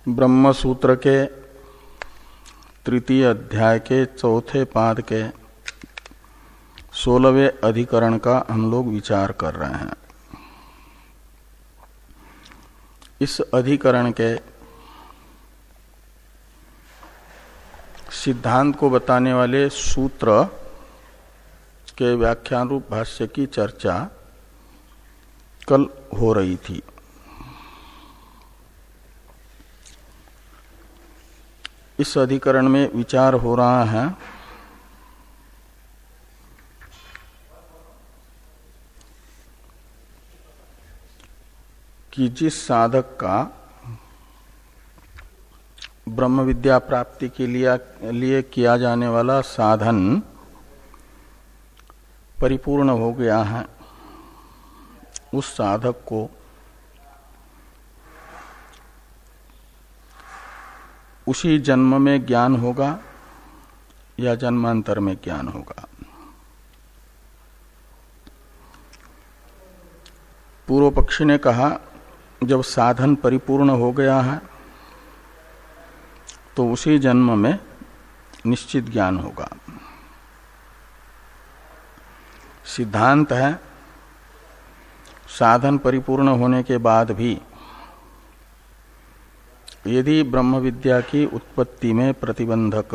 ब्रह्म सूत्र के तृतीय अध्याय के चौथे पाद के 16वें अधिकरण का हम लोग विचार कर रहे हैं। इस अधिकरण के सिद्धांत को बताने वाले सूत्र के व्याख्यान रूप भाष्य की चर्चा कल हो रही थी। इस अधिकरण में विचार हो रहा है कि जिस साधक का ब्रह्म विद्या प्राप्ति के लिए किया जाने वाला साधन परिपूर्ण हो गया है, उस साधक को उसी जन्म में ज्ञान होगा या जन्मांतर में ज्ञान होगा। पूर्व पक्षी ने कहा जब साधन परिपूर्ण हो गया है तो उसी जन्म में निश्चित ज्ञान होगा। सिद्धांत है साधन परिपूर्ण होने के बाद भी यदि ब्रह्म विद्या की उत्पत्ति में प्रतिबंधक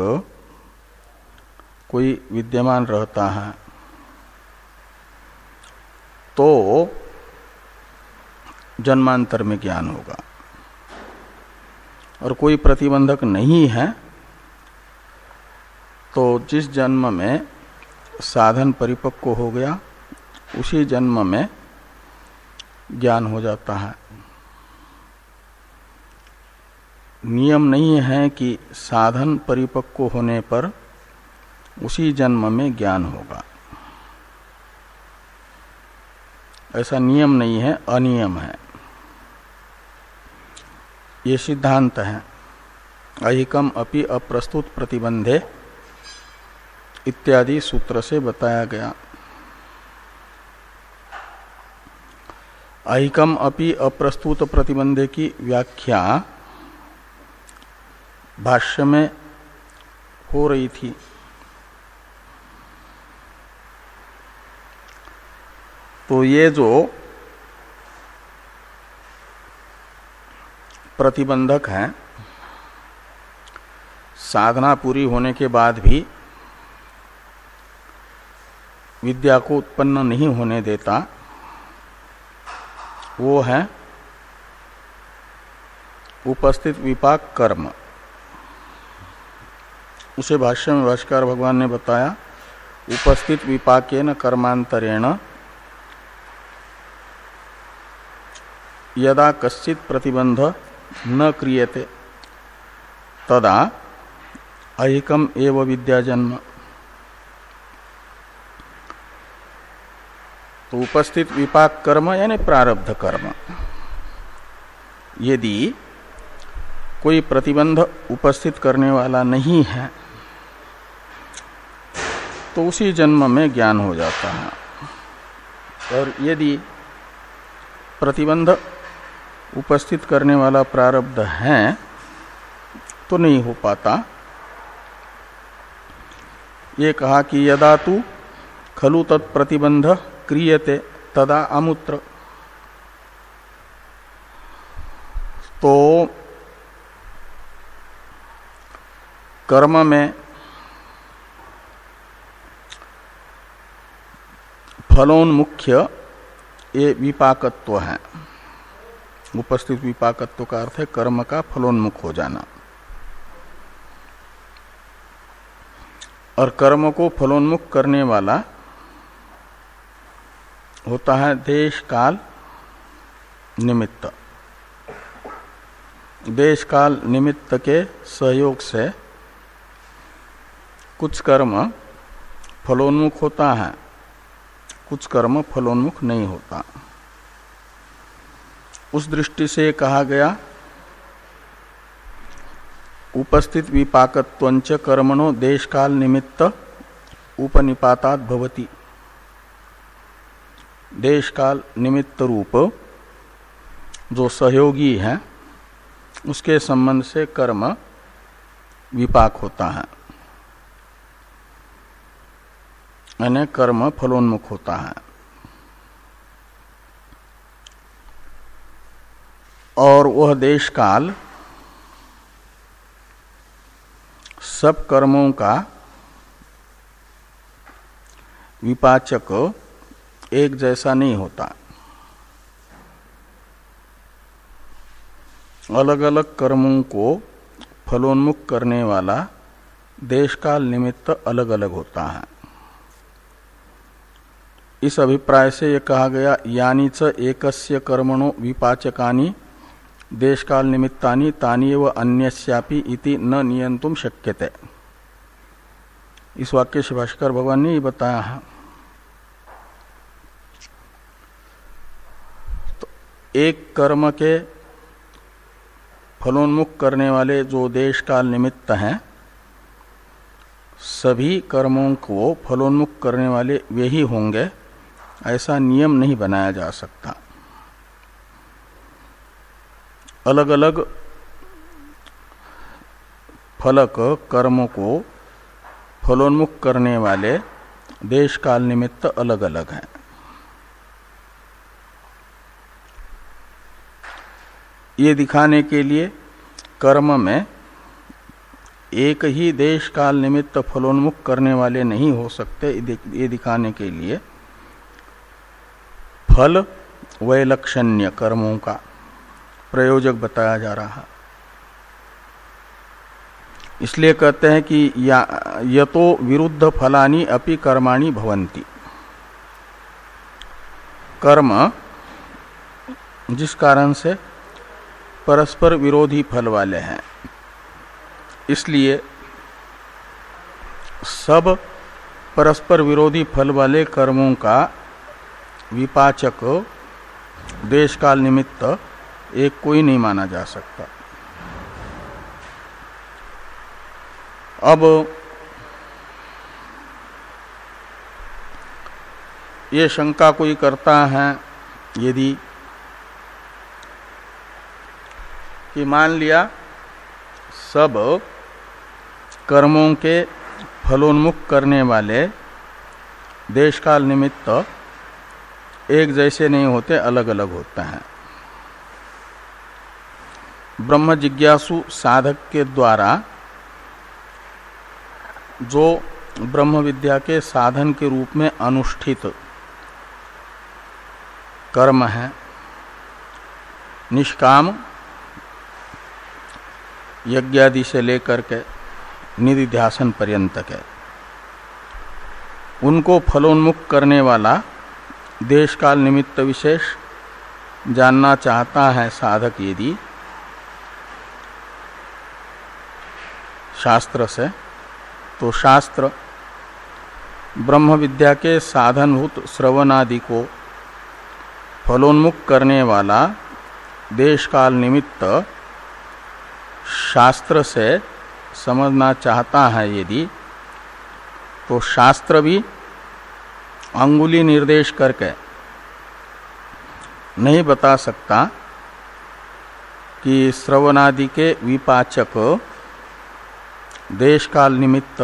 कोई विद्यमान रहता है तो जन्मांतर में ज्ञान होगा, और कोई प्रतिबंधक नहीं है तो जिस जन्म में साधन परिपक्व हो गया उसी जन्म में ज्ञान हो जाता है। नियम नहीं है कि साधन परिपक्व होने पर उसी जन्म में ज्ञान होगा, ऐसा नियम नहीं है, अनियम है। ये सिद्धांत है। अहिकम अपि अप्रस्तुत प्रतिबंधे इत्यादि सूत्र से बताया गया। अहिकम अपि अप्रस्तुत प्रतिबंधे की व्याख्या भाष्य में हो रही थी। तो ये जो प्रतिबंधक हैं, साधना पूरी होने के बाद भी विद्या को उत्पन्न नहीं होने देता, वो है उपस्थित विपाक कर्म। उसे भाष्य में भाष्यकार भगवान ने बताया उपस्थित विपाकेन कर्मांतरेण यदा कश्चित प्रतिबंध न क्रियते तदा अहिकम एव विद्या जन्म। तो उपस्थित विपाक कर्म यानी प्रारब्ध कर्म, यदि कोई प्रतिबंध उपस्थित करने वाला नहीं है तो उसी जन्म में ज्ञान हो जाता है, और यदि प्रतिबंध उपस्थित करने वाला प्रारब्ध है तो नहीं हो पाता। ये कहा कि यदा तु खलु तत्प्रतिबंध क्रियते तदा अमुत्र। तो कर्म में फलोन्मुख्य ये विपाकत्व है। उपस्थित विपाकत्व का अर्थ है कर्म का फलोन्मुख हो जाना, और कर्म को फलोन्मुख करने वाला होता है देश काल निमित्त। देश काल निमित्त के सहयोग से कुछ कर्म फलोन्मुख होता है, कुछ कर्म फलोन्मुख नहीं होता। उस दृष्टि से कहा गया उपस्थित विपाकत्वंच कर्मणो देश काल निमित्त उपनिपातात भवति। देश काल निमित्त रूप जो सहयोगी है उसके संबंध से कर्म विपाक होता है, यानी कर्म फलोन्मुख होता है। और वह देश काल सब कर्मों का विपाचक एक जैसा नहीं होता। अलग अलग कर्मों को फलोन्मुख करने वाला देश काल निमित्त अलग अलग होता है। इस अभिप्राय से यह कहा गया यानी च एकस्य कर्मणो विपाचकानि देश काल निमित्तानि तानि एव अन्यस्यापि इति न नियंतुम शक्यते। इस वाक्य से भाष्कर भगवान ने ये बताया है। तो एक कर्म के फलोन्मुख करने वाले जो देश काल निमित्त हैं, सभी कर्मों को फलोन्मुख करने वाले वे ही होंगे, ऐसा नियम नहीं बनाया जा सकता। अलग अलग फलक कर्मों को फलोन्मुख करने वाले देश काल निमित्त अलग अलग हैं। ये दिखाने के लिए कर्म में एक ही देश काल निमित्त फलोन्मुख करने वाले नहीं हो सकते, ये दिखाने के लिए फल वैलक्षण्य कर्मों का प्रयोजक बताया जा रहा है। इसलिए कहते हैं कि यतो विरुद्ध फलानि अपि कर्माणि भवन्ति। कर्म जिस कारण से परस्पर विरोधी फल वाले हैं, इसलिए सब परस्पर विरोधी फल वाले कर्मों का विपाचक देश काल निमित्त एक कोई नहीं माना जा सकता। अब ये शंका कोई करता है, यदि कि मान लिया सब कर्मों के फलोन्मुख करने वाले देश काल निमित्त एक जैसे नहीं होते, अलग अलग होते हैं। ब्रह्म जिज्ञासु साधक के द्वारा जो ब्रह्म विद्या के साधन के रूप में अनुष्ठित कर्म है, निष्काम यज्ञादि से लेकर के निधिध्यासन पर्यंत के, उनको फलोन्मुख करने वाला देश काल निमित्त विशेष जानना चाहता है साधक, यदि शास्त्र से, तो शास्त्र ब्रह्म विद्या के साधनभूत श्रवणादि को फलोन्मुख करने वाला देश काल निमित्त शास्त्र से समझना चाहता है यदि, तो शास्त्र भी अंगुली निर्देश करके नहीं बता सकता कि श्रवणादि के विपाचक देश काल निमित्त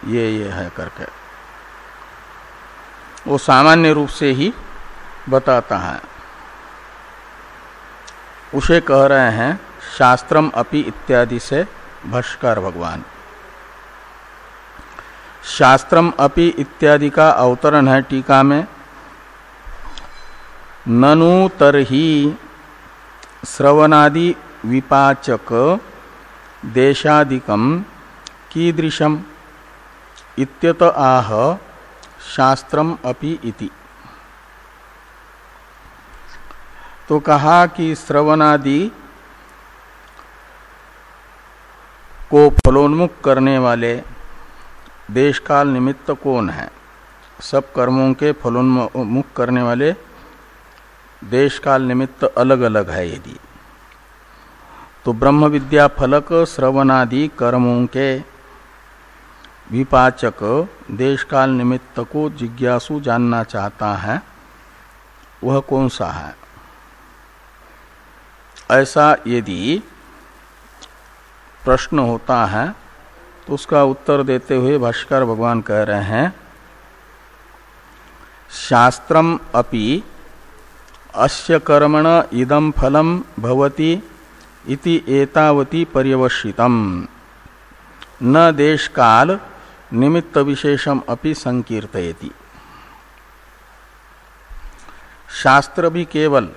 ये है करके। वो सामान्य रूप से ही बताता है। उसे कह रहे हैं शास्त्रम अपि इत्यादि से भाष्यकार भगवान। शास्त्रम अपि इत्यादि का अवतरण है टीका में, ननु तरहि श्रवणादि विपाचक देशादिकम कीदृशम इत्यत आह शास्त्रम अपि इति। तो कहा कि श्रवणादि को फलोन्मुख करने वाले देश काल निमित्त कौन है? सब कर्मों के फलोन्मुख करने वाले देश काल निमित्त अलग अलग है यदि, तो ब्रह्म विद्या फलक श्रवणादि कर्मों के विपाचक देश काल निमित्त को जिज्ञासु जानना चाहता है, वह कौन सा है? ऐसा यदि प्रश्न होता है तो उसका उत्तर देते हुए भाष्यकार भगवान कह रहे हैं, शास्त्रम अपि अस्य कर्मण इदं फलम भवति इति एतावति पर्यवसितम न देश काल निमित्त विशेषम अपि संकीर्तयति। शास्त्र भी केवल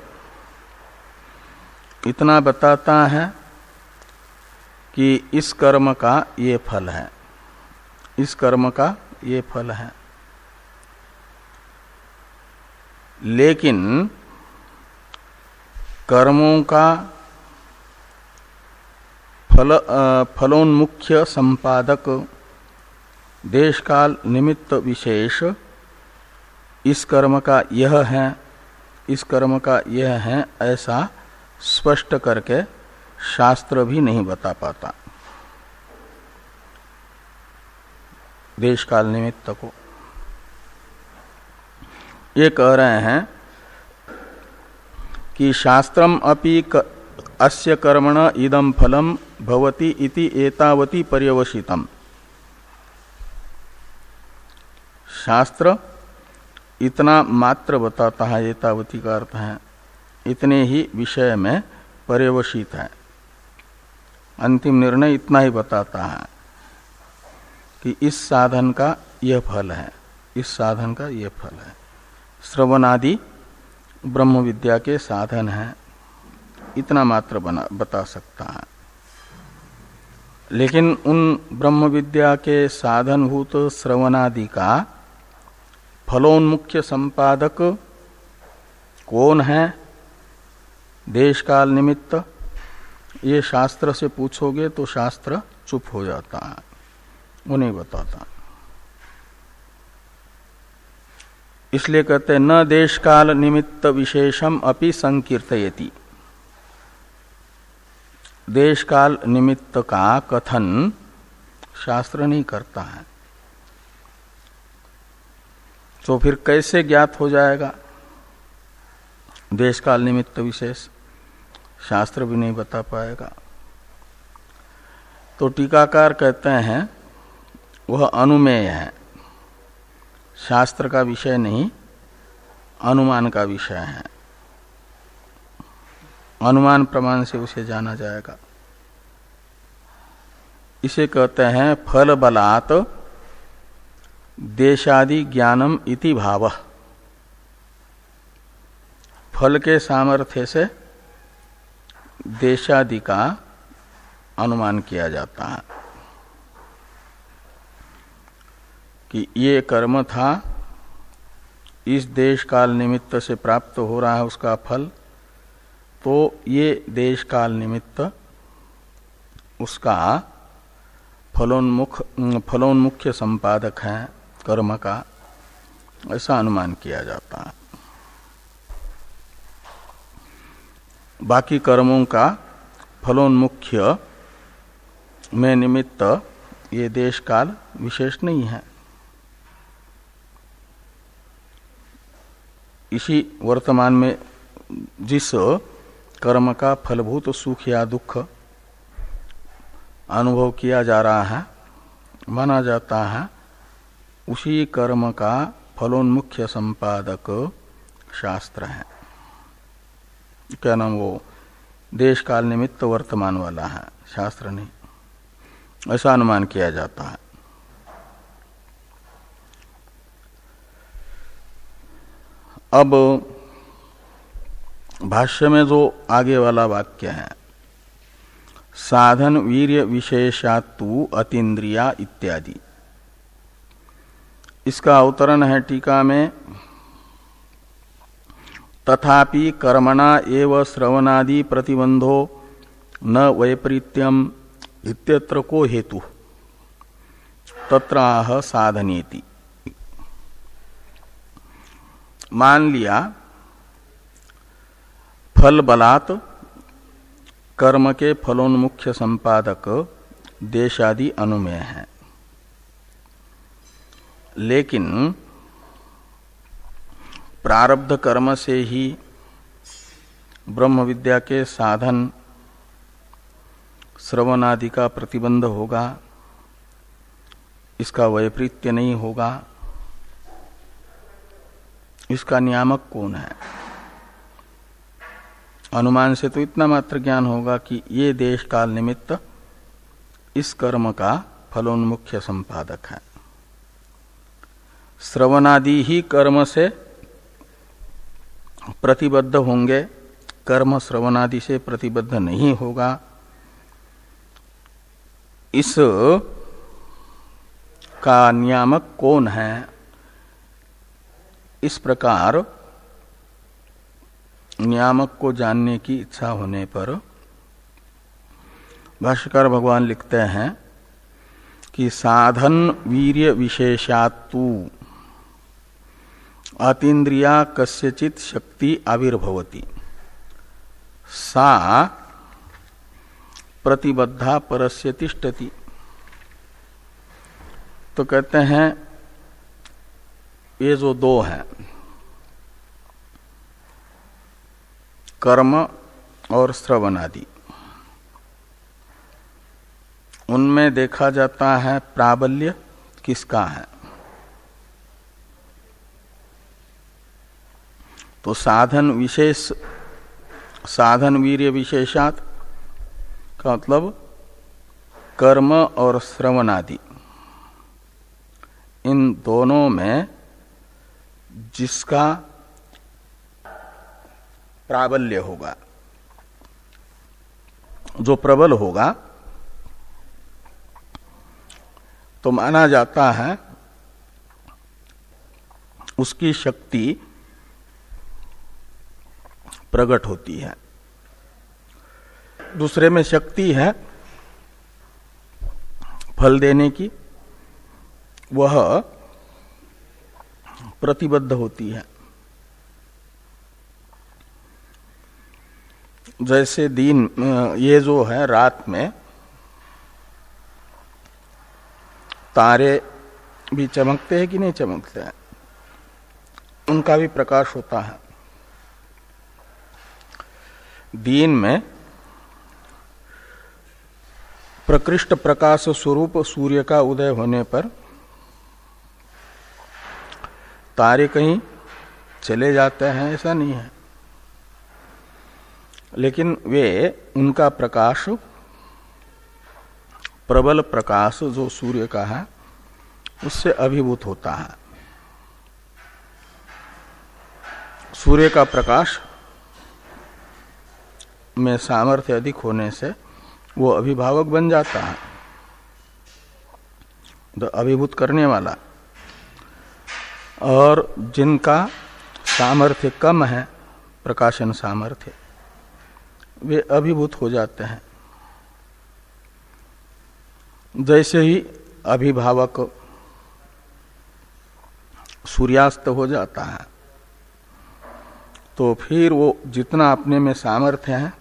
इतना बताता है कि इस कर्म का ये फल है, इस कर्म का ये फल है, लेकिन कर्मों का फलोन्मुख्य संपादक देश काल निमित्त विशेष इस कर्म का यह है, इस कर्म का यह है, ऐसा स्पष्ट करके शास्त्र भी नहीं बता पाता देश काल निमित्त को। ये कह रहे हैं कि शास्त्रम अपि अस्य कर्मण इदं फलम भवति इति एतावति पर्यवसितम। शास्त्र इतना मात्र बताता है, एतावती का अर्थ है इतने ही विषय में पर्यवसित है। अंतिम निर्णय इतना ही बताता है कि इस साधन का यह फल है, इस साधन का यह फल है। श्रवणादि ब्रह्म विद्या के साधन हैं, इतना मात्र बता सकता है। लेकिन उन ब्रह्म विद्या के साधनभूत श्रवणादि का फलोन्मुख्य संपादक कौन है, देश काल निमित्त, ये शास्त्र से पूछोगे तो शास्त्र चुप हो जाता है, वो नहीं बताता। इसलिए कहते हैं न देश काल निमित्त विशेषम अपि संकीर्तयति। देश काल निमित्त का कथन शास्त्र नहीं करता है, तो फिर कैसे ज्ञात हो जाएगा देश काल निमित्त विशेष? शास्त्र भी नहीं बता पाएगा। तो टीकाकार कहते हैं वह अनुमेय है, शास्त्र का विषय नहीं, अनुमान का विषय है। अनुमान प्रमाण से उसे जाना जाएगा। इसे कहते हैं फल बलात् देशादि ज्ञानम इति भावः। फल के सामर्थ्य से देशादि का अनुमान किया जाता है कि ये कर्म था, इस देश काल निमित्त से प्राप्त हो रहा है उसका फल, तो ये देश काल निमित्त उसका फलोन्मुख्य संपादक है कर्म का, ऐसा अनुमान किया जाता है। बाकी कर्मों का फलोन्मुख्य में निमित्त ये देश काल विशेष नहीं है। इसी वर्तमान में जिस कर्म का फलभूत सुख या दुख अनुभव किया जा रहा है, माना जाता है, उसी कर्म का फलोन्मुख्य संपादक शास्त्र है। क्या नाम, वो देश काल निमित्त वर्तमान वाला है, शास्त्र नहीं, ऐसा अनुमान किया जाता है। अब भाष्य में जो आगे वाला वाक्य है, साधन वीर्य विशेषातु अतीन्द्रिया इत्यादि, इसका अवतरण है टीका में, तथापि कर्मणा एव श्रवणादि प्रतिबंधो न वैपरीत्यम इत्यत्र को हेतु तत्राह साधनेति। मान लिया फल बलात् कर्म के फलोन्मुख्य संपादक देशादि अनुमेय है, लेकिन प्रारब्ध कर्म से ही श्रवण आदि का प्रतिबंध होगा, इसका वैपरीत्य नहीं होगा, इसका नियामक कौन है? अनुमान से तो इतना मात्र ज्ञान होगा कि ये देश काल निमित्त इस कर्म का फलोन्मुख्य संपादक है। श्रवणादि ही कर्म से प्रतिबद्ध होंगे, कर्म श्रवणादि से प्रतिबद्ध नहीं होगा। इस का नियामक कौन है? इस प्रकार नियामक को जानने की इच्छा होने पर भाष्यकार भगवान लिखते हैं कि साधन वीर्य विशेषात्तु अतीन्द्रिया कस्यचित शक्ति आविर्भवति सा प्रतिबद्धा परस्य तिष्ठति। तो कहते हैं ये जो दो हैं, कर्म और श्रवण आदि, उनमें देखा जाता है प्राबल्य किसका है। तो साधन विशेष, साधन वीर्य विशेषात का मतलब कर्म और श्रवण आदि, इन दोनों में जिसका प्राबल्य होगा, जो प्रबल होगा, तो माना जाता है उसकी शक्ति प्रकट होती है। दूसरे में शक्ति है फल देने की, वह प्रतिबद्ध होती है। जैसे दिन, ये जो है रात में तारे भी चमकते हैं कि नहीं चमकते हैं, उनका भी प्रकाश होता है। दिन में प्रकृष्ट प्रकाश स्वरूप सूर्य का उदय होने पर तारे कहीं चले जाते हैं ऐसा नहीं है, लेकिन वे उनका प्रकाश, प्रबल प्रकाश जो सूर्य का है, उससे अभिभूत होता है। सूर्य का प्रकाश में सामर्थ्य अधिक होने से वो अभिभावक बन जाता है, तो अभिभूत करने वाला। और जिनका सामर्थ्य कम है, प्रकाशन सामर्थ्य, वे अभिभूत हो जाते हैं। जैसे ही अभिभावक सूर्यास्त हो जाता है, तो फिर वो जितना अपने में सामर्थ्य है,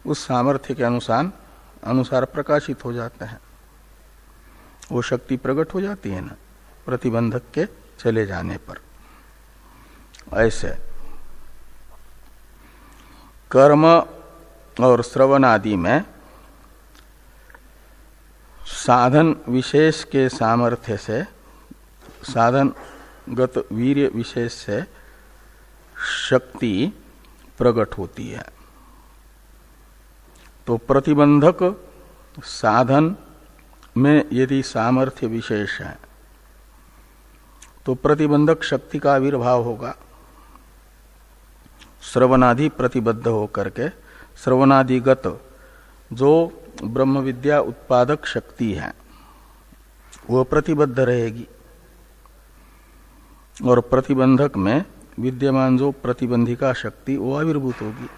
उस सामर्थ्य के अनुसार प्रकाशित हो जाते हैं। वो शक्ति प्रकट हो जाती है ना, प्रतिबंधक के चले जाने पर। ऐसे कर्म और श्रवण आदि में साधन विशेष के सामर्थ्य से, साधनगत वीर्य विशेष से शक्ति प्रकट होती है। तो प्रतिबंधक साधन में यदि सामर्थ्य विशेष है, तो प्रतिबंधक शक्ति का आविर्भाव होगा। श्रवणादि प्रतिबद्ध होकर के श्रवणादिगत जो ब्रह्म विद्या उत्पादक शक्ति है, वह प्रतिबद्ध रहेगी। और प्रतिबंधक में विद्यमान जो प्रतिबंधिका शक्ति, वो आविर्भूत होगी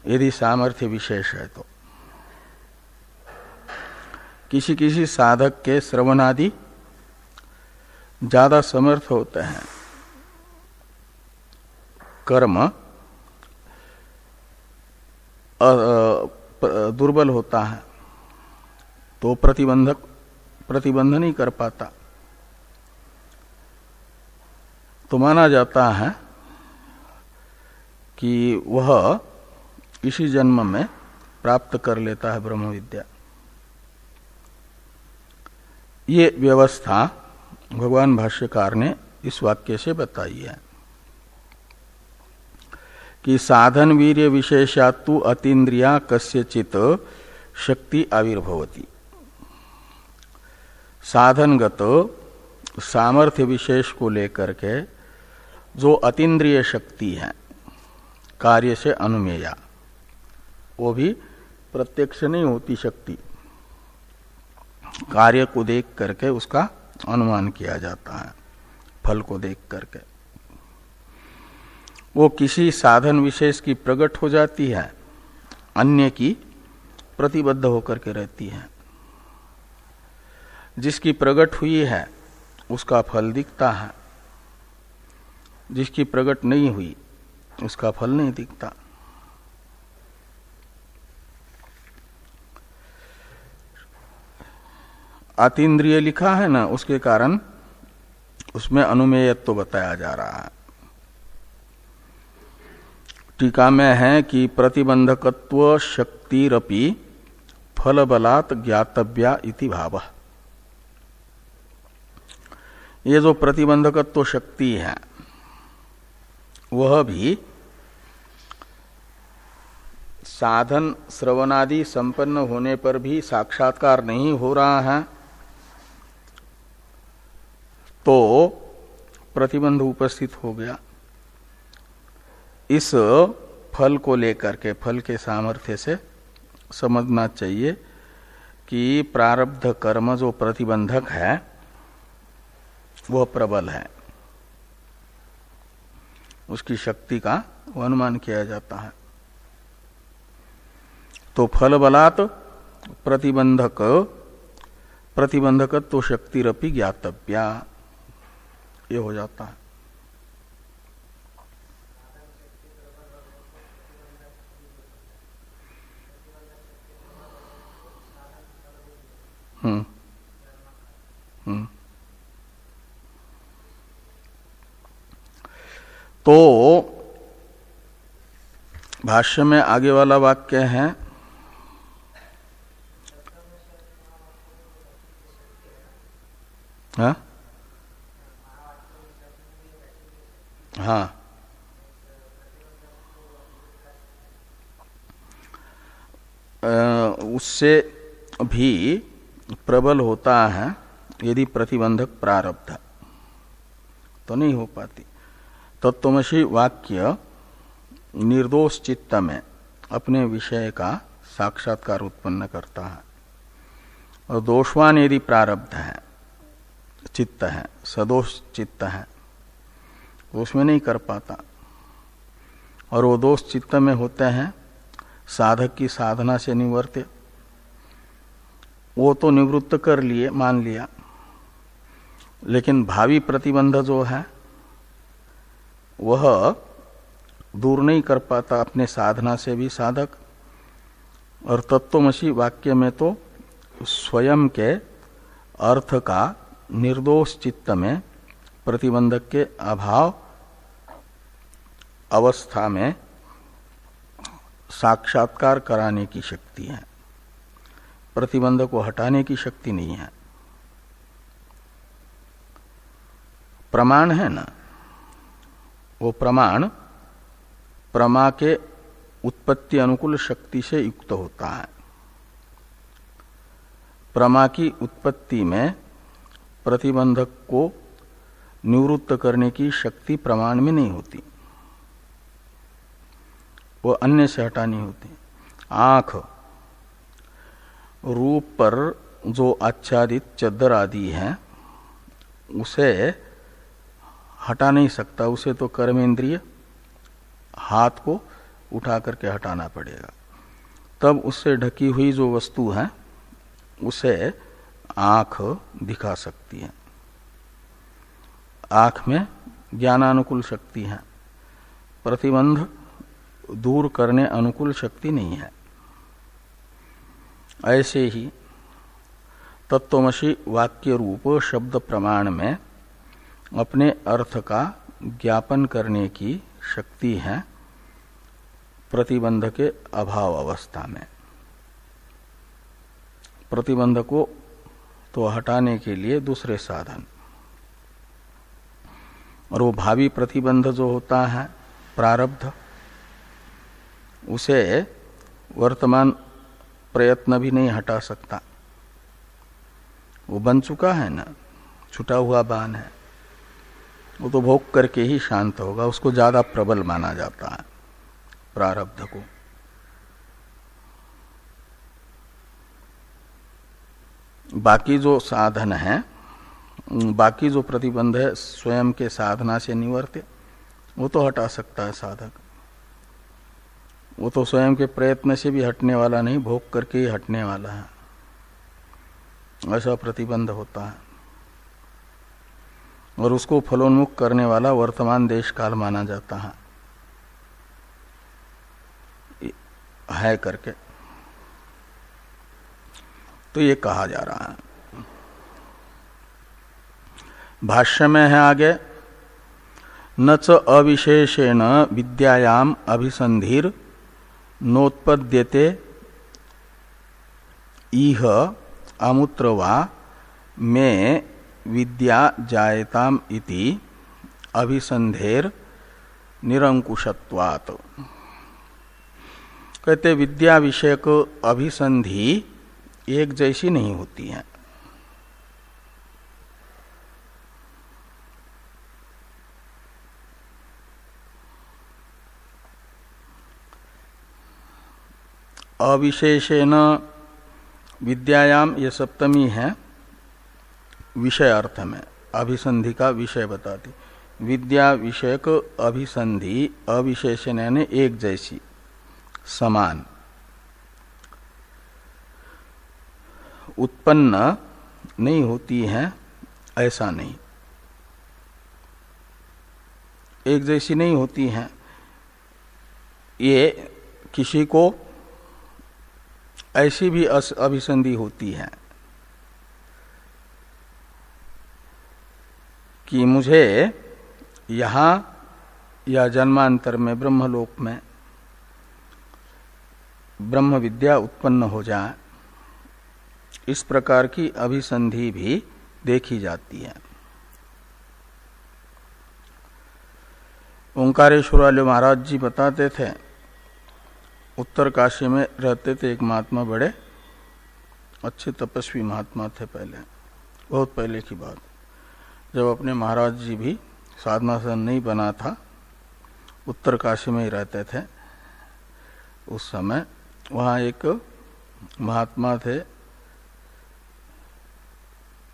यदि सामर्थ्य विशेष है। तो किसी किसी साधक के श्रवणादि ज्यादा समर्थ होते हैं, कर्म दुर्बल होता है, तो प्रतिबंध नहीं कर पाता। तो माना जाता है कि वह इसी जन्म में प्राप्त कर लेता है ब्रह्म विद्या। ये व्यवस्था भगवान भाष्यकार ने इस वाक्य से बताई है कि साधन वीर्य विशेषातु अतीन्द्रिया कस्यचित शक्ति आविर्भवति। साधनगत सामर्थ्य विशेष को लेकर के जो अतीन्द्रिय शक्ति है कार्य से अनुमेया, वो भी प्रत्यक्ष नहीं होती शक्ति, कार्य को देख करके उसका अनुमान किया जाता है, फल को देख करके। वो किसी साधन विशेष की प्रकट हो जाती है, अन्य की प्रतिबद्ध होकर के रहती है। जिसकी प्रकट हुई है उसका फल दिखता है, जिसकी प्रकट नहीं हुई उसका फल नहीं दिखता। अतीन्द्रिय लिखा है ना, उसके कारण उसमें अनुमेयत्व बताया जा रहा है। टीका में है कि प्रतिबंधकत्व शक्तिरपि फलबलात् ज्ञातव्या इति भावः। ये जो प्रतिबंधकत्व शक्ति है वह भी साधन श्रवणादि संपन्न होने पर भी साक्षात्कार नहीं हो रहा है तो प्रतिबंध उपस्थित हो गया। इस फल को लेकर के, फल के सामर्थ्य से समझना चाहिए कि प्रारब्ध कर्म जो प्रतिबंधक है वह प्रबल है, उसकी शक्ति का अनुमान किया जाता है। तो फल बलात् प्रतिबंधकत्व शक्तिरपि ज्ञातव्या, ये हो जाता है। तो भाष्य में आगे वाला वाक्य है हाँ हाँ उससे भी प्रबल होता है यदि प्रतिबंधक प्रारब्ध, तो नहीं हो पाती। तत्त्वमसि वाक्य निर्दोष चित्त में अपने विषय का साक्षात्कार उत्पन्न करता है, और दोषवान यदि प्रारब्ध है, चित्त है, सदोष चित्त है, उसमें नहीं कर पाता। और वो दोष चित्त में होते हैं साधक की साधना से निवर्त्य, वो तो निवृत्त कर लिए, मान लिया, लेकिन भावी प्रतिबंध जो है वह दूर नहीं कर पाता अपने साधना से भी साधक। और तत्त्वमसि वाक्य में तो स्वयं के अर्थ का निर्दोष चित्त में प्रतिबंधक के अभाव अवस्था में साक्षात्कार कराने की शक्ति है, प्रतिबंधक को हटाने की शक्ति नहीं है। प्रमाण है ना, वो प्रमाण प्रमा के उत्पत्ति अनुकूल शक्ति से युक्त होता है। प्रमा की उत्पत्ति में प्रतिबंधक को निवृत्त करने की शक्ति प्रमाण में नहीं होती, वो अन्य से हटानी होती। आँख रूप पर जो आच्छादित चद्दर आदि है उसे हटा नहीं सकता, उसे तो कर्मेंद्रिय हाथ को उठा करके हटाना पड़ेगा, तब उससे ढकी हुई जो वस्तु है उसे आँख दिखा सकती है। आँख में ज्ञानानुकूल शक्ति है, प्रतिबंध दूर करने अनुकूल शक्ति नहीं है। ऐसे ही तत्त्वमसि वाक्य रूप शब्द प्रमाण में अपने अर्थ का ज्ञापन करने की शक्ति है प्रतिबंध के अभाव अवस्था में। प्रतिबंध को तो हटाने के लिए दूसरे साधन, और वो भावी प्रतिबंध जो होता है प्रारब्ध, उसे वर्तमान प्रयत्न भी नहीं हटा सकता। वो बन चुका है ना, छुटा हुआ बाण है, वो तो भोग करके ही शांत होगा, उसको ज्यादा प्रबल माना जाता है प्रारब्ध को। बाकी जो साधन है, बाकी जो प्रतिबंध है स्वयं के साधना से निवर्ते, वो तो हटा सकता है साधक। वो तो स्वयं के प्रयत्न से भी हटने वाला नहीं, भोग करके ही हटने वाला है, ऐसा प्रतिबंध होता है। और उसको फलोन्मुख करने वाला वर्तमान देश काल माना जाता है करके, तो ये कहा जा रहा है। भाष्य में है आगे, न च अविशेषेण विद्यायाम अभिसंधिर नोत्पद्यते इह अमुत्र वा में विद्या जायताम इति अभिसंधेर निरंकुशत्वात्। कहते विद्या विषयक अभिसंधि एक जैसी नहीं होती है। अविशेषेण विद्यायाम, ये सप्तमी है विषय अर्थ में, अभिसंधि का विषय बताती। विद्या विषयक अभिसंधि अविशेषण यानी एक जैसी, समान, उत्पन्न नहीं होती है, ऐसा नहीं, एक जैसी नहीं होती है। ये किसी को ऐसी भी अभिसंधि होती है कि मुझे यहाँ या जन्मांतर में ब्रह्मलोक में ब्रह्म विद्या उत्पन्न हो जाए, इस प्रकार की अभिसंधि भी देखी जाती है। ओंकारेश्वर वाले महाराज जी बताते थे, उत्तर काशी में रहते थे एक महात्मा, बड़े अच्छे तपस्वी महात्मा थे, पहले बहुत पहले की बात, जब अपने महाराज जी भी साधना सन नहीं बना था, उत्तर काशी में ही रहते थे उस समय। वहाँ एक महात्मा थे,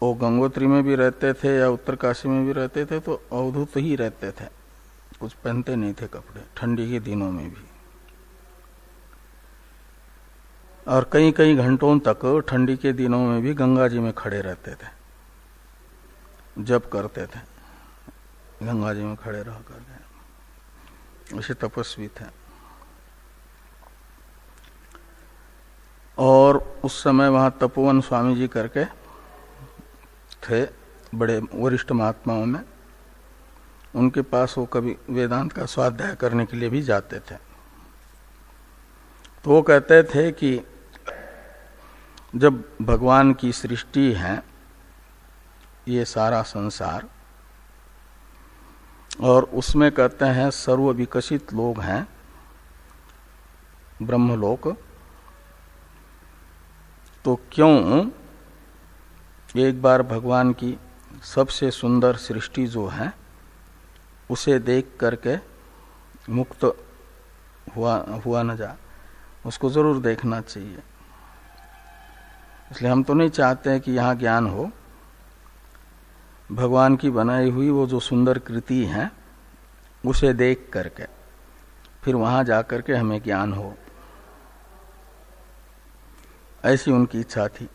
वो गंगोत्री में भी रहते थे या उत्तर काशी में भी रहते थे, तो अवधूत ही रहते थे, कुछ पहनते नहीं थे कपड़े, ठंडी के दिनों में भी, और कई कई घंटों तक ठंडी के दिनों में भी गंगा जी में खड़े रहते थे, जप करते थे, गंगा जी में खड़े रह करके, ऐसे तपस्वी थे। और उस समय वहां तपोवन स्वामी जी करके थे, बड़े वरिष्ठ महात्माओं में, उनके पास वो कभी वेदांत का स्वाध्याय करने के लिए भी जाते थे। तो वो कहते थे कि जब भगवान की सृष्टि है ये सारा संसार, और उसमें कहते हैं सर्व विकसित लोग हैं ब्रह्मलोक, तो क्यों एक बार भगवान की सबसे सुंदर सृष्टि जो है उसे देख करके मुक्त हुआ न जा, उसको जरूर देखना चाहिए। इसलिए हम तो नहीं चाहते हैं कि यहाँ ज्ञान हो, भगवान की बनाई हुई वो जो सुंदर कृति है उसे देख करके फिर वहां जाकर के हमें ज्ञान हो, ऐसी उनकी इच्छा थी,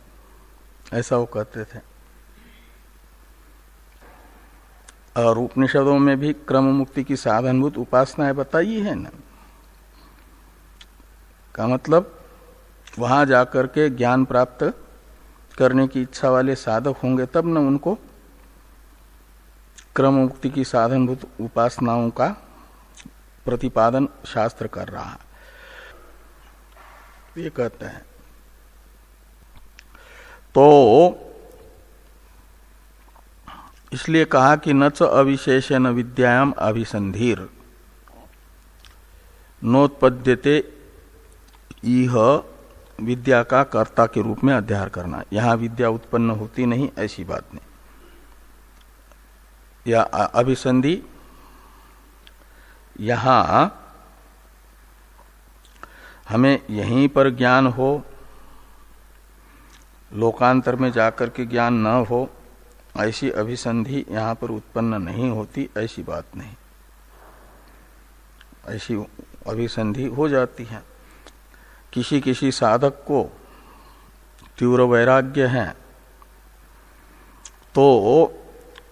ऐसा वो कहते थे। और उपनिषदों में भी क्रम मुक्ति की साधनभूत उपासनाएं बताई है ना, का मतलब वहां जाकर के ज्ञान प्राप्त करने की इच्छा वाले साधक होंगे तब न उनको क्रम मुक्ति की साधनभूत उपासनाओं का प्रतिपादन शास्त्र कर रहा है। ये कहते हैं तो इसलिए कहा कि न च अविशेषेण विद्यायाम अभिसंधिर नोत्पद्यते इह विद्या का कर्ता के रूप में अध्यार करना। यहां विद्या उत्पन्न होती नहीं ऐसी बात नहीं। या अभिसंधि यहां हमें यहीं पर ज्ञान हो, लोकांतर में जाकर के ज्ञान न हो, ऐसी अभिसंधि यहां पर उत्पन्न नहीं होती ऐसी बात नहीं। ऐसी अभिसंधि हो जाती है। किसी किसी साधक को तीव्र वैराग्य है तो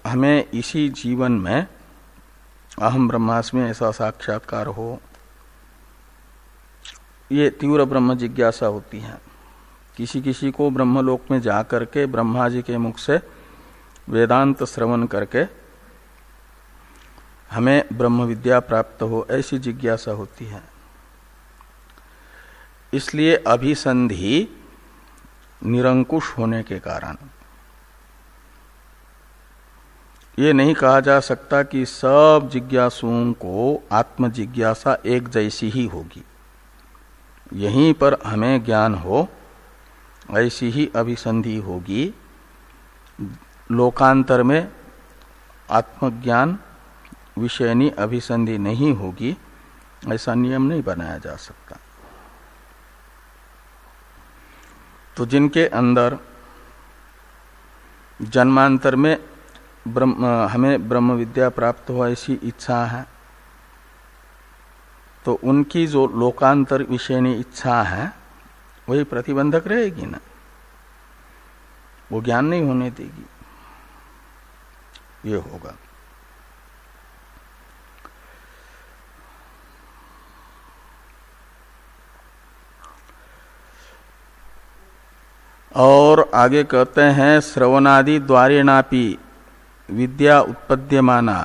हमें इसी जीवन में अहम ब्रह्मास्मि ऐसा साक्षात्कार हो, ये तीव्र ब्रह्म जिज्ञासा होती है। किसी किसी को ब्रह्मलोक में जाकर के ब्रह्मा जी के मुख से वेदांत श्रवण करके हमें ब्रह्म विद्या प्राप्त हो, ऐसी जिज्ञासा होती है। इसलिए अभिसंधि निरंकुश होने के कारण ये नहीं कहा जा सकता कि सब जिज्ञासुओं को आत्म जिज्ञासा एक जैसी ही होगी। यहीं पर हमें ज्ञान हो ऐसी ही अभिसंधि होगी। लोकांतर में आत्मज्ञान विषयनी अभिसंधि नहीं होगी, ऐसा नियम नहीं बनाया जा सकता। तो जिनके अंदर जन्मांतर में हमें ब्रह्म विद्या प्राप्त हो ऐसी इच्छा है, तो उनकी जो लोकांतर विषयनी इच्छा है वही प्रतिबंधक रहेगी ना, वो ज्ञान नहीं होने देगी। ये होगा। और आगे कहते हैं श्रवणादि द्वारेणापि विद्या उत्पद्यमाना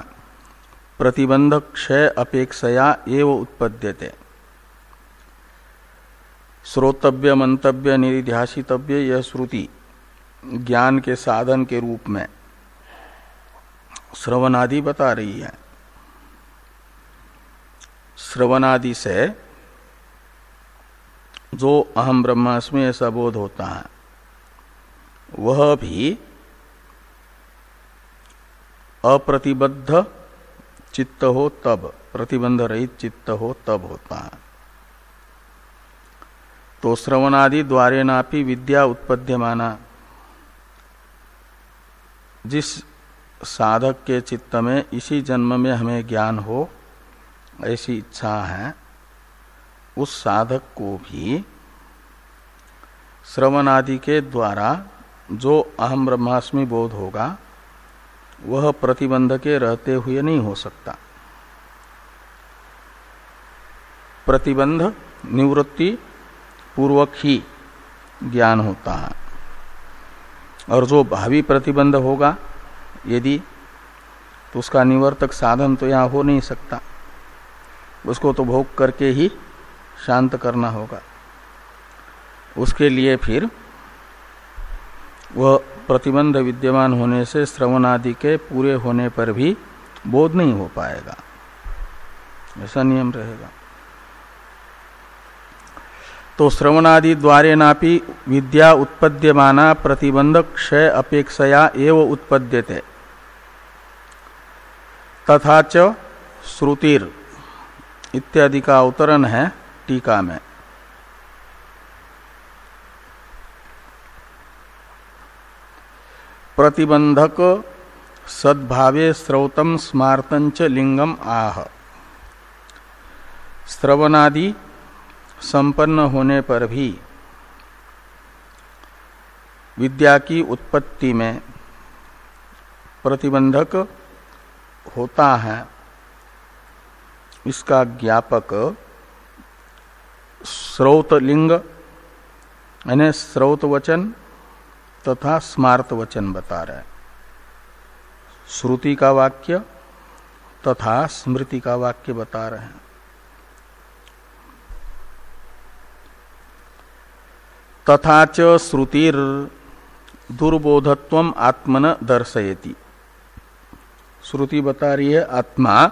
प्रतिबंधक क्षय अपेक्षया एव उत्पद्यते। श्रोतव्य मंतव्य निधिध्यासितव्य यह श्रुति ज्ञान के साधन के रूप में श्रवणादि बता रही है। श्रवणादि से जो अहम ब्रह्मास्मि ऐसा बोध होता है वह भी अप्रतिबद्ध चित्त हो तब, प्रतिबंध रहित चित्त हो तब होता है। तो श्रवणादि द्वारेणापि विद्या उत्पद्यमाना, जिस साधक के चित्त में इसी जन्म में हमें ज्ञान हो ऐसी इच्छा है, उस साधक को भी श्रवणादि के द्वारा जो अहम ब्रह्मास्मि बोध होगा वह प्रतिबंध के रहते हुए नहीं हो सकता। प्रतिबंध निवृत्ति पूर्वक ही ज्ञान होता है, और जो भावी प्रतिबंध होगा यदि, तो उसका निवर्तक साधन तो यहाँ हो नहीं सकता, उसको तो भोग करके ही शांत करना होगा। उसके लिए फिर वह प्रतिबंध विद्यमान होने से श्रवण आदि के पूरे होने पर भी बोध नहीं हो पाएगा, ऐसा नियम रहेगा। तो श्रवणादि द्वारेणापि विद्या उत्पद्यमाना प्रतिबंध क्षय अपेक्षया एव उत्पद्यते तथा च श्रुतिर इत्यादि का अवतरण है टीका में। प्रतिबंधक सद्भावे श्रौतम स्मार्तंच लिंगम आह। श्रवणादि संपन्न होने पर भी विद्या की उत्पत्ति में प्रतिबंधक होता है, इसका ज्ञापक श्रौत लिंग यानी श्रौत वचन तथा स्मार्त वचन बता रहे हैं। श्रुति का वाक्य तथा स्मृति का वाक्य बता रहे हैं। तथा च श्रुतिर दुर्बोधत्वम आत्मन दर्शयति। श्रुति बता रही है आत्मा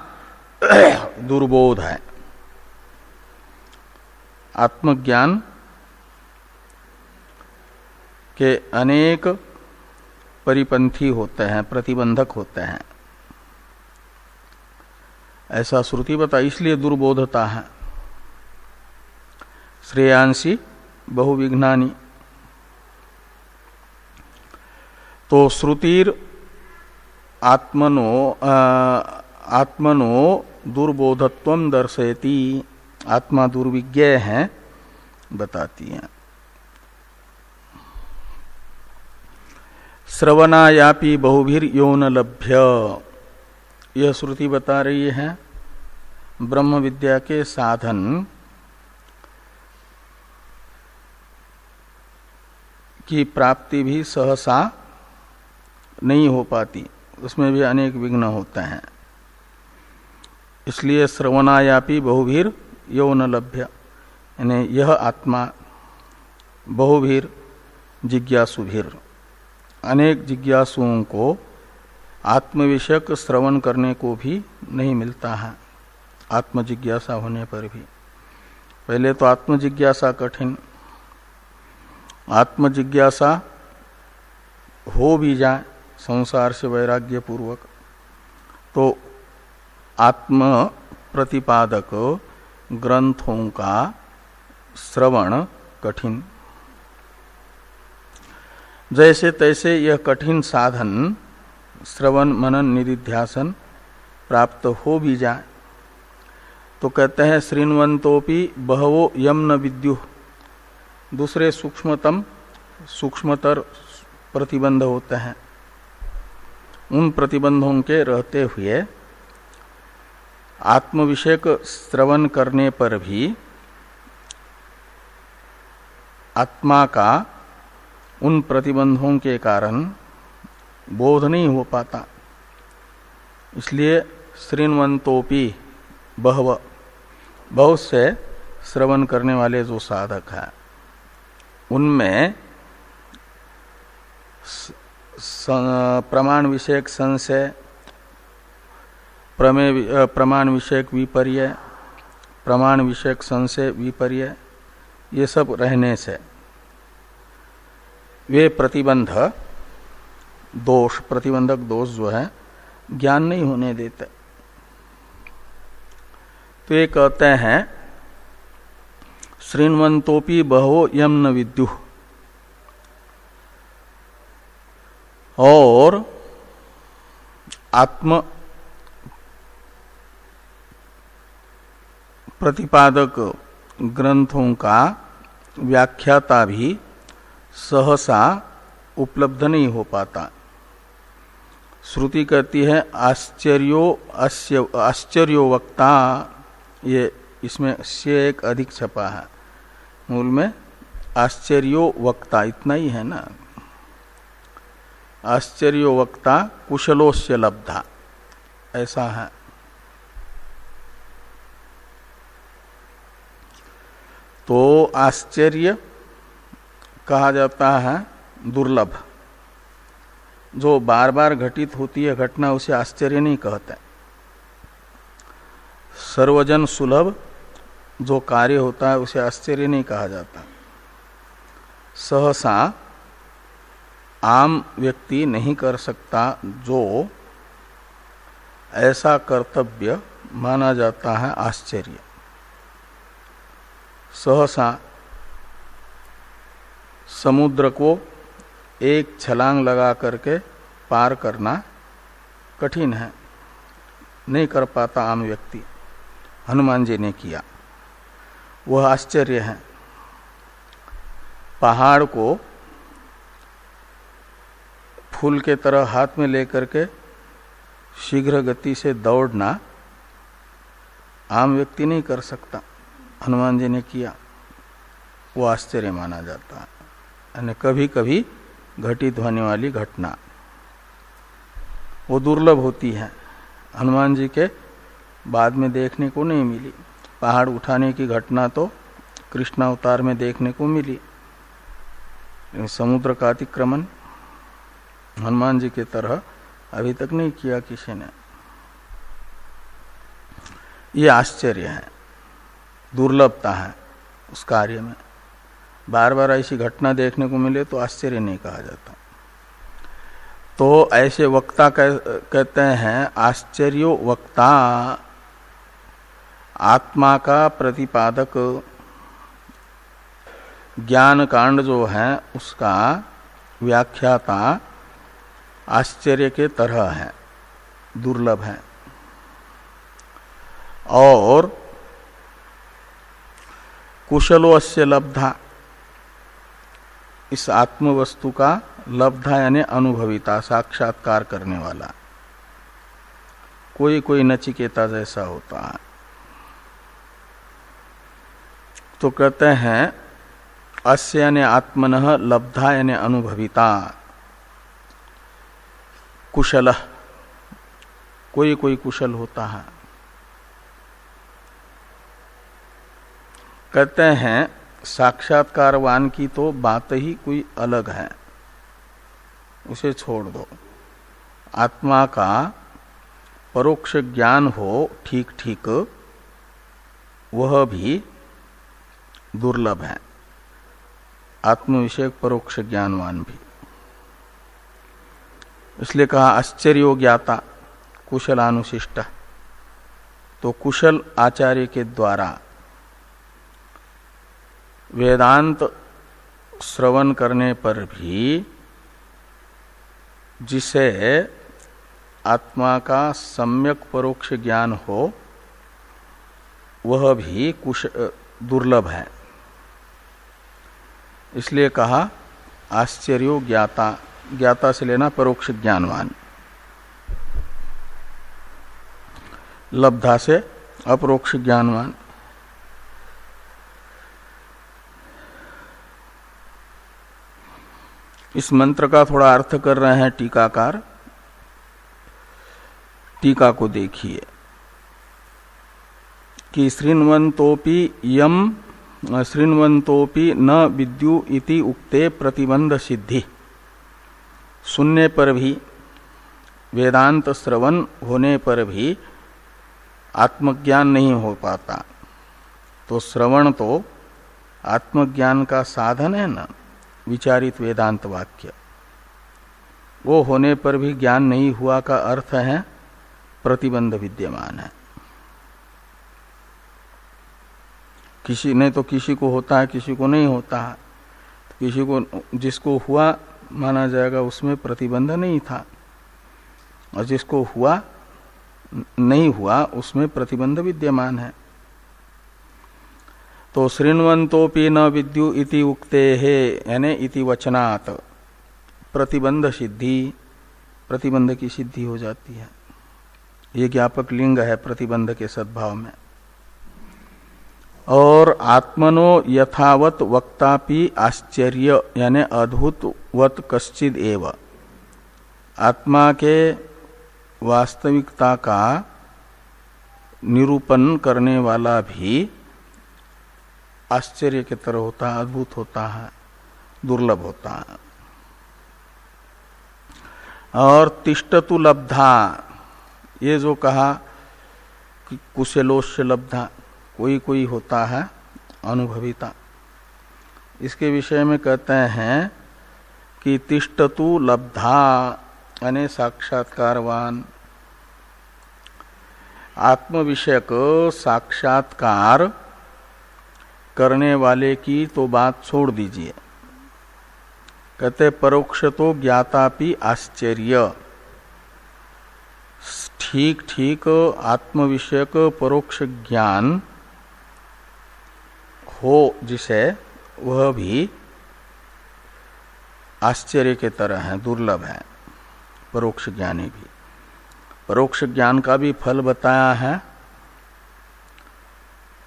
दुर्बोध है। आत्मज्ञान के अनेक परिपंथी होते हैं, प्रतिबंधक होते हैं, ऐसा श्रुति बता, इसलिए दुर्बोधता है। श्रेयांसी बहुविघ्नानि। तो श्रुतिर आत्मनो दुर्बोधत्वम दर्शयति, आत्मा दुर्विज्ञ है बताती है। श्रवणायापि बहुभिर यो न लभ्य, यह श्रुति बता रही है ब्रह्म विद्या के साधन की प्राप्ति भी सहसा नहीं हो पाती, उसमें भी अनेक विघ्न होते हैं। इसलिए श्रवणायापि बहुभिर यो न लभ्य, यानी यह आत्मा बहुभिर जिज्ञासुभिर, अनेक जिज्ञासुओं को आत्मविषयक श्रवण करने को भी नहीं मिलता है, आत्मजिज्ञासा होने पर भी। पहले तो आत्मजिज्ञासा कठिन, आत्मजिज्ञासा हो भी जाए संसार से वैराग्य पूर्वक तो आत्म प्रतिपादक ग्रंथों का श्रवण कठिन। जैसे तैसे यह कठिन साधन श्रवण मनन निधिध्यासन प्राप्त हो भी जाए तो कहते हैं श्रृण्वन्तोपि बहवो यम न विद्युः, दूसरे सूक्ष्मतर प्रतिबंध होते हैं, उन प्रतिबंधों के रहते हुए आत्मविषयक श्रवण करने पर भी आत्मा का उन प्रतिबंधों के कारण बोध नहीं हो पाता। इसलिए श्रृण्वन्तोपि बहव, बहुत से श्रवण करने वाले जो साधक हैं उनमें प्रमाण विषयक संशय, प्रमाण विषयक विपर्य, प्रमाण विषयक संशय विपर्य, ये सब रहने से वे प्रतिबंध दोष, प्रतिबंधक दोष जो है ज्ञान नहीं होने देते। तो ये कहते हैं श्रृण्वन्तोपि बहवो यम न विद्युः, और आत्म प्रतिपादक ग्रंथों का व्याख्याता भी सहसा उपलब्ध नहीं हो पाता। श्रुति कहती है आश्चर्यो वक्ता, ये इसमें से एक अधिक छपा है, मूल में आश्चर्यो वक्ता इतना ही है ना। आश्चर्यो वक्ता कुशलोस्य लब्धा, ऐसा है। तो आश्चर्य कहा जाता है दुर्लभ, जो बार बार घटित होती है घटना उसे आश्चर्य नहीं कहते। सर्वजन सुलभ जो कार्य होता है उसे आश्चर्य नहीं कहा जाता। सहसा आम व्यक्ति नहीं कर सकता जो ऐसा कर्तव्य माना जाता है आश्चर्य। सहसा समुद्र को एक छलांग लगा करके पार करना कठिन है, नहीं कर पाता आम व्यक्ति। हनुमान जी ने किया, वह आश्चर्य है। पहाड़ को फूल के तरह हाथ में लेकर के शीघ्र गति से दौड़ना आम व्यक्ति नहीं कर सकता, हनुमान जी ने किया, वो आश्चर्य माना जाता है। यानी कभी कभी घटित होने वाली घटना वो दुर्लभ होती है, हनुमान जी के बाद में देखने को नहीं मिली। पहाड़ उठाने की घटना तो कृष्णावतार में देखने को मिली, समुद्र का अतिक्रमण हनुमान जी की तरह अभी तक नहीं किया किसी ने। ये आश्चर्य है, दुर्लभता है उस कार्य में। बार बार ऐसी घटना देखने को मिले तो आश्चर्य नहीं कहा जाता। तो ऐसे वक्ता कहते हैं आश्चर्यो वक्ता, आत्मा का प्रतिपादक ज्ञान कांड जो है उसका व्याख्याता आश्चर्य के तरह है, दुर्लभ है। और कुशलो अस्य लब्धा, इस आत्म वस्तु का लब्धा यानी अनुभविता, साक्षात्कार करने वाला कोई कोई नचिकेता जैसा होता है। तो कहते हैं अस्य यानी आत्मनः लब्धा यानी अनुभविता, कुशल, कोई कोई कुशल होता है। कहते हैं साक्षात्कारवान की तो बात ही कोई अलग है, उसे छोड़ दो। आत्मा का परोक्ष ज्ञान हो ठीक ठीक, वह भी दुर्लभ है, आत्म विषयक परोक्ष ज्ञानवान भी। इसलिए कहा आश्चर्यो ज्ञाता कुशलानुशिष्ट। तो कुशल आचार्य के द्वारा वेदांत श्रवण करने पर भी जिसे आत्मा का सम्यक परोक्ष ज्ञान हो वह भी दुर्लभ है। इसलिए कहा आश्चर्यो ज्ञाता, ज्ञाता से लेना परोक्ष ज्ञानवान, लब्धा से अपरोक्ष ज्ञानवान। इस मंत्र का थोड़ा अर्थ कर रहे हैं टीकाकार। टीका को देखिए कि श्रृण्वन्तोपि न विद्यु इति उक्ते प्रतिबंध सिद्धि। सुनने पर भी, वेदांत श्रवण होने पर भी आत्मज्ञान नहीं हो पाता। तो श्रवण तो आत्मज्ञान का साधन है ना, विचारित वेदांत वाक्य, वो होने पर भी ज्ञान नहीं हुआ का अर्थ है प्रतिबंध विद्यमान है। किसी ने तो किसी को होता है, किसी को नहीं होता है। तो किसी को, जिसको हुआ माना जाएगा उसमें प्रतिबंध नहीं था, और जिसको हुआ नहीं हुआ उसमें प्रतिबंध विद्यमान है। तो श्रृण्वन्तोपि न विद्यु इति उक्ते है यानी इति वचनात् प्रतिबंध सिद्धि, प्रतिबंध की सिद्धि हो जाती है। ये ज्ञापक लिंग है प्रतिबंध के सद्भाव में। और आत्मनो यथावत वक्तापि आश्चर्य यानी अद्भुतवत कश्चिद एव, आत्मा के वास्तविकता का निरूपण करने वाला भी आश्चर्य की तरह होता है, अद्भुत होता है, दुर्लभ होता है। और तिष्ठतु लब्धा, ये जो कहा कि कुशलोश्य लब्धा, कोई कोई होता है अनुभविता, इसके विषय में कहते हैं कि तिष्ठतु लब्धा यानी साक्षात्कारवान, आत्म विषयक साक्षात्कार करने वाले की तो बात छोड़ दीजिए। कहते परोक्ष तो ज्ञातापि आश्चर्य, ठीक ठीक आत्म विषयक परोक्ष ज्ञान हो जिसे, वह भी आश्चर्य के तरह है, दुर्लभ है, परोक्ष ज्ञानी भी। परोक्ष ज्ञान का भी फल बताया है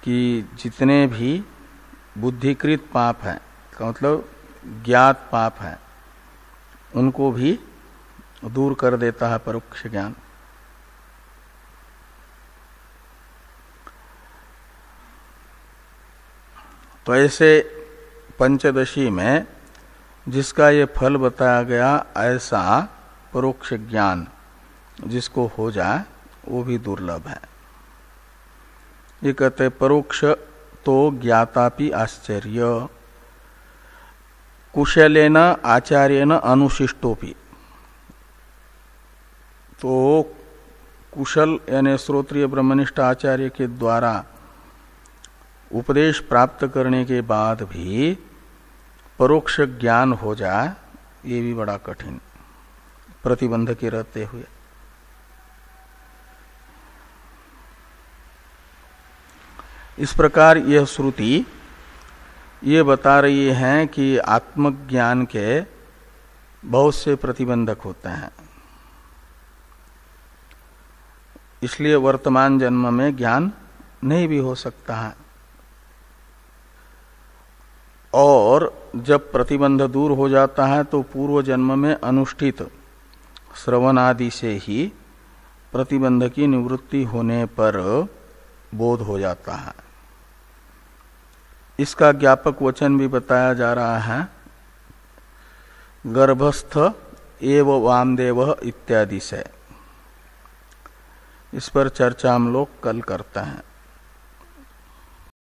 कि जितने भी बुद्धिकृत पाप है, का मतलब ज्ञात पाप है, उनको भी दूर कर देता है परोक्ष ज्ञान। तो ऐसे पंचदशी में जिसका ये फल बताया गया, ऐसा परोक्ष ज्ञान जिसको हो जाए वो भी दुर्लभ है। ये कहते परोक्ष तो ज्ञातापि आश्चर्य कुशलेन आचार्येण अनुशिष्टोपि। तो कुशल यानी श्रोत्रिय ब्रह्मनिष्ठ आचार्य के द्वारा उपदेश प्राप्त करने के बाद भी परोक्ष ज्ञान हो जाए ये भी बड़ा कठिन, प्रतिबंध के रहते हुए। इस प्रकार यह श्रुति ये बता रही है कि आत्मज्ञान के बहुत से प्रतिबंधक होते हैं, इसलिए वर्तमान जन्म में ज्ञान नहीं भी हो सकता है। और जब प्रतिबंध दूर हो जाता है तो पूर्व जन्म में अनुष्ठित श्रवण आदि से ही प्रतिबंध की निवृत्ति होने पर बोध हो जाता है। इसका ज्ञापक वचन भी बताया जा रहा है, गर्भस्थ एव वामदेव इत्यादि से। इस पर चर्चा हम लोग कल करते हैं।